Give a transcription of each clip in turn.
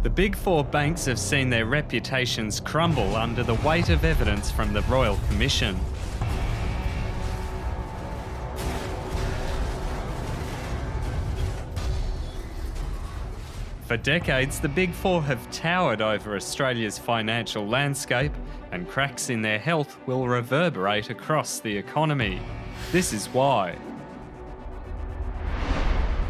The Big Four banks have seen their reputations crumble under the weight of evidence from the Royal Commission. For decades, the Big Four have towered over Australia's financial landscape, and cracks in their health will reverberate across the economy. This is why.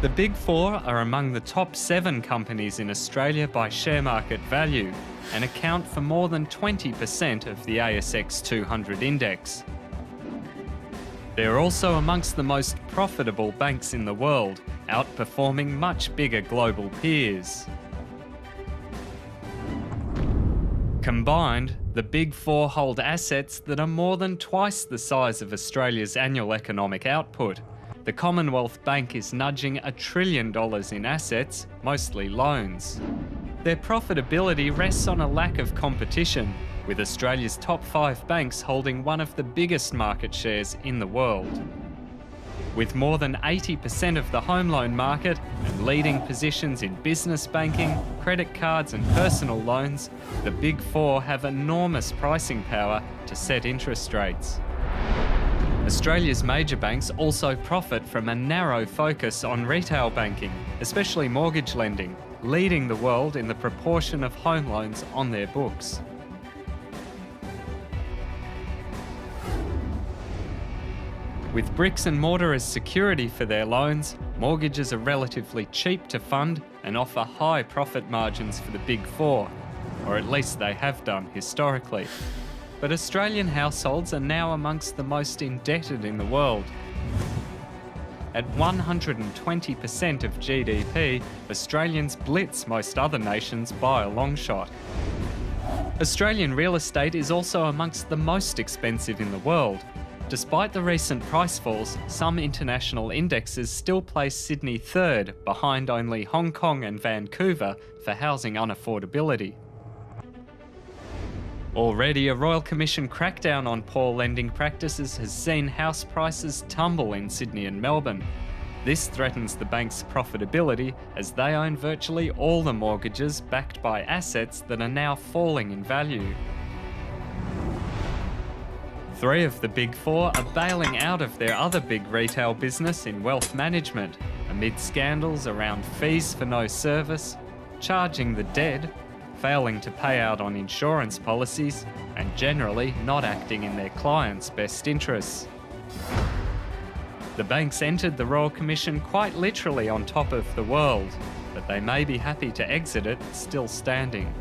The Big Four are among the top 7 companies in Australia by share market value and account for more than 20% of the ASX 200 index. They're also amongst the most profitable banks in the world, outperforming much bigger global peers. Combined, the Big Four hold assets that are more than twice the size of Australia's annual economic output. The Commonwealth Bank is nudging $1 trillion in assets, mostly loans. Their profitability rests on a lack of competition, with Australia's top 5 banks holding one of the biggest market shares in the world. With more than 80% of the home loan market and leading positions in business banking, credit cards and personal loans, the Big Four have enormous pricing power to set interest rates. Australia's major banks also profit from a narrow focus on retail banking, especially mortgage lending, leading the world in the proportion of home loans on their books. With bricks and mortar as security for their loans, mortgages are relatively cheap to fund and offer high profit margins for the Big Four, or at least they have done historically. But Australian households are now amongst the most indebted in the world. At 120% of GDP, Australians blitz most other nations by a long shot. Australian real estate is also amongst the most expensive in the world. Despite the recent price falls, some international indexes still place Sydney third, behind only Hong Kong and Vancouver for housing unaffordability. Already, a Royal Commission crackdown on poor lending practices has seen house prices tumble in Sydney and Melbourne. This threatens the bank's profitability as they own virtually all the mortgages backed by assets that are now falling in value. 3 of the Big Four are bailing out of their other big retail business in wealth management, amid scandals around fees for no service, charging the dead, failing to pay out on insurance policies, and generally not acting in their clients' best interests. The banks entered the Royal Commission quite literally on top of the world, but they may be happy to exit it still standing.